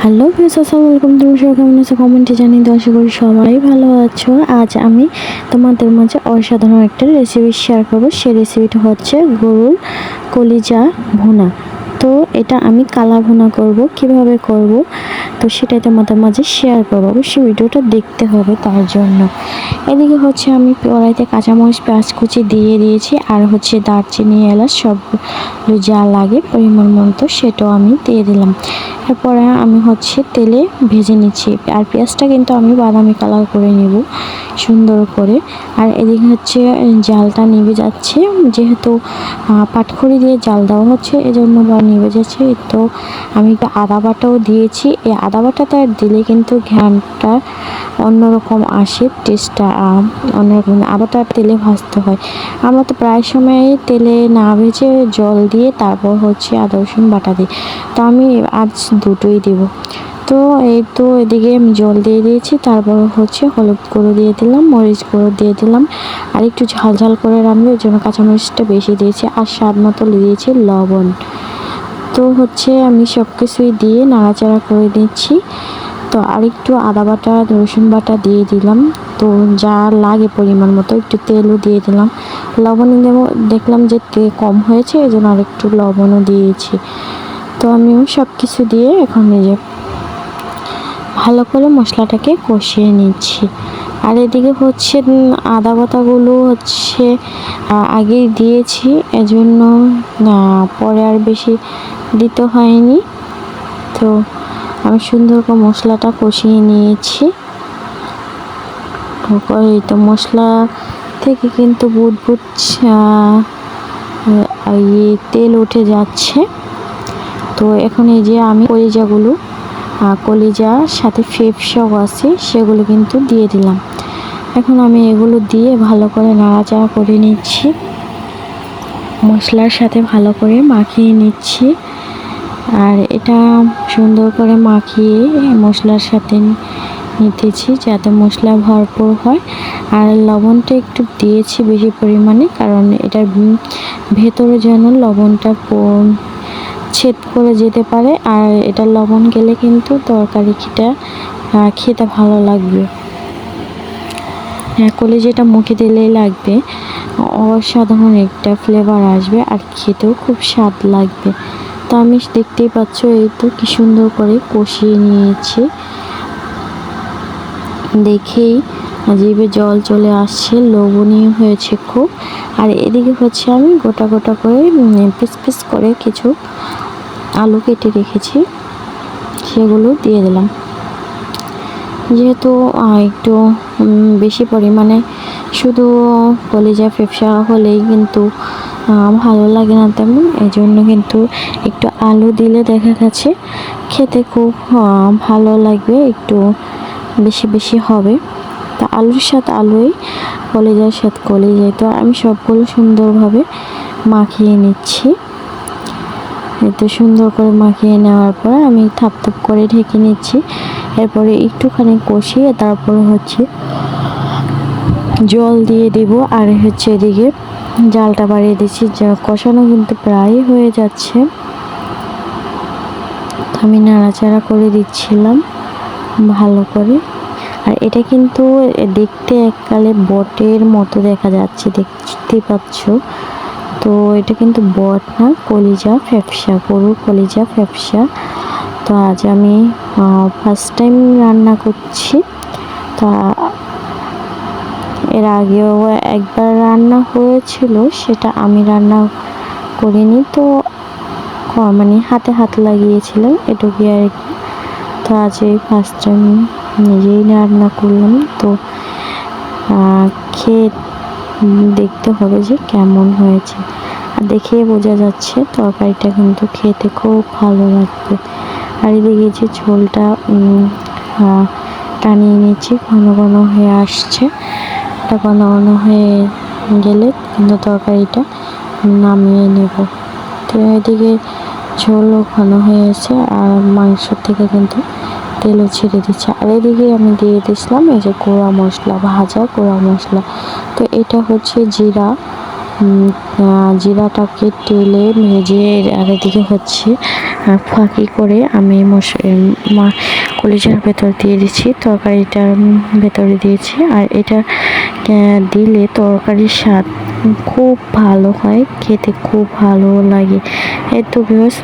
Hello friends, আসসালামু আলাইকুম। তুমি সবাই কেমন আছো? কমেন্টে জানিয়ে দাও। আশা করি সবাই ভালো আছো। আজ আমি তোমাদের মাঝে অসাধারণ একটা রেসিপি শেয়ার করবো। সেই রেসিপিটা হচ্ছে গরুর কলিজা ভুনা। তো এটা আমি কালা ভুনা করব, কিভাবে করব তো সেটাই তোমাদের মাঝে শেয়ার করবো। অবশ্যই ভিডিওটা দেখতে হবে তার জন্য। এদিকে হচ্ছে আমি কড়াইতে কাঁচামরিচ পেঁয়াজ কুচি দিয়ে দিয়েছি, আর হচ্ছে দারচিনি এলাচ সব যা লাগে পরিমাণ মতো সেটাও আমি দিয়ে দিলাম। এরপরে আমি হচ্ছে তেলে ভেজে নিচ্ছি, আর পেঁয়াজটা কিন্তু আমি বাদামি কালার করে নেব সুন্দর করে। আর এদিকে হচ্ছে জালটা নিভে যাচ্ছে, যেহেতু পাটখড়ি দিয়ে জাল দেওয়া হচ্ছে এজন্য বা নিভে যাচ্ছে। তো আমি একটু আদা বাটাও দিয়েছি। এই আদা বাটাটা দিলে কিন্তু ঘ্রাণটা অন্যরকম আসে, টেস্টটা অন্যরকম। আদাটা তেলে ভাজতে হয়। আমরা তো প্রায় সময় তেলে না ভেজে জল দিয়ে তারপর হচ্ছে আদা রসুন বাটা দিই, তো আমি আজ দুটোই দিব। তো এই তো এদিকে আমি জল দিয়ে দিয়েছি, তারপর হচ্ছে হলুদ গুঁড়ো দিয়ে দিলাম, মরিচ গুঁড়ো দিয়ে দিলাম, আর একটু ঝাল ঝাল করে রান্নার জন্য কাঁচামরিচটা বেশি দিয়েছি, আর স্বাদ মতো দিয়েছি লবণ। তো হচ্ছে আমি সব কিছুই দিয়ে নাড়াচাড়া করে দিচ্ছি। তো আরেকটু আদা বাটা রসুন বাটা দিয়ে দিলাম। তো যা লাগে পরিমাণ মতো একটু তেলও দিয়ে দিলাম। লবণ দেবো, দেখলাম যে তেল কম হয়েছে এই জন্য আরেকটু লবণও দিয়েছি। তো আমিও সব কিছু দিয়ে এখন নিজে ভালো করে মশলাটাকে কষিয়ে নিচ্ছি। আর এদিকে হচ্ছে আদা বাটাগুলো হচ্ছে আগেই দিয়েছি, এজন্য পরে আর বেশি দিতে হয়নি। তো আমি সুন্দর করে মশলাটা কষিয়ে নিয়েছি। এই তো মশলা থেকে কিন্তু বুদবুদ তেল উঠে যাচ্ছে। তো এখন এই যে আমি কলিজার সাথে ফেফসাও আছে সেগুলো কিন্তু দিয়ে দিলাম। এখন আমি এগুলো দিয়ে ভালো করে নাড়াচাড়া করে নিচ্ছি, মশলার সাথে ভালো করে মাখিয়ে নিচ্ছি। আর এটা সুন্দর করে মাখিয়ে মশলার সাথে নিতেছি যাতে মশলা ভরপুর হয়। আর লবণটা একটু দিয়েছি বেশি পরিমাণে, কারণ এটার ভেতরে যেন লবণটা ছেদ করে যেতে পারে। আর এটা লবণ গেলে কিন্তু তরকারিটা খেতে ভালো লাগবে। কলিজাটা মুখে দিলেই লাগবে, অসাধারণ একটা ফ্লেভার আসবে আর খেতেও খুব স্বাদ লাগবে। তো আমি দেখতেই পাচ্ছ এই তো কি সুন্দর করে কষিয়ে নিয়েছি, দেখেই জিভে জল চলে আসছে, লোভনীয় হয়েছে খুব। আর এদিকে হচ্ছে আমি গোটা গোটা করে পিস পিস করে কিছু আলু কেটে রেখেছি, সেগুলো দিয়ে দিলাম। যেহেতু একটু বেশি পরিমাণে শুধু কলিজা ফেফসা হলেই কিন্তু ভালো লাগে না তেমন, এই জন্য কিন্তু একটু আলু দিলে দেখা গেছে খেতে খুব ভালো লাগবে, একটু বেশি বেশি হবে। তা আলুর সাথে আলুই, কলিজার সাথে কলিজাই। তো আমি সবগুলো সুন্দরভাবে মাখিয়ে নিচ্ছি। এতে সুন্দর করে মাখিয়ে নেওয়ার পর আমি থাপ থাপ করে ঢেকে নিচ্ছি। এরপরে একটুখানি কষিয়ে তারপরে হচ্ছে জল দিয়ে দিব। আর হচ্ছে এদিকে জালটা বাড়িয়ে দিচ্ছি, কষানো কিন্তু প্রায় হয়ে যাচ্ছে। আমি নাড়াচাড়া করে দিচ্ছিলাম ভালো করে। আর এটা কিন্তু দেখতে এককালে বটের মতো দেখা যাচ্ছে, দেখতে পাচ্ছ। তো এটা কিন্তু বট না, কলিজা ফ্যাপসা, গরুর কলিজা ফ্যাপসা। তো আজ আমি ফার্স্ট টাইম রান্না করছি। তা এর আগেও একবার রান্না হয়েছিল, সেটা আমি রান্না করিনি। তো মানে হাতে হাত লাগিয়েছিলাম এটুকুই আর কি। তো আজ এই ফার্স্ট টাইম নিজেই রান্না করলাম। তো খেয়ে দেখতে হবে যে কেমন হয়েছে। আর দেখেই বোঝা যাচ্ছে তরকারিটা কিন্তু খেতে খুব ভালো লাগবে। আর এদিকে যে ঝোলটা টানিয়ে নিচ্ছি, ঘন ঘন হয়ে আসছে। এটা ঘন ঘন হয়ে গেলে কিন্তু তরকারিটা নামিয়ে নেব। তো এদিকে ঝোলও ঘন হয়ে এসে আর মাংস থেকে কিন্তু তেলও ছেড়ে দিচ্ছে। আর এদিকে আমি দিয়ে দিয়েছিলাম এই যে গুঁড়া মশলা, ভাজা গুঁড়া মশলা। তো এটা হচ্ছে জিরা, জিরাটাকে তেলে ভেজে আর এদিকে হচ্ছে ফাঁকি করে আমি কলিজার ভেতর দিয়ে দিচ্ছি, তরকারিটার ভেতরে দিয়েছি। আর এটা দিলে তরকারির স্বাদ খুব ভালো হয়, খেতে খুব ভালো লাগে। এই তো ভিউয়ার্স,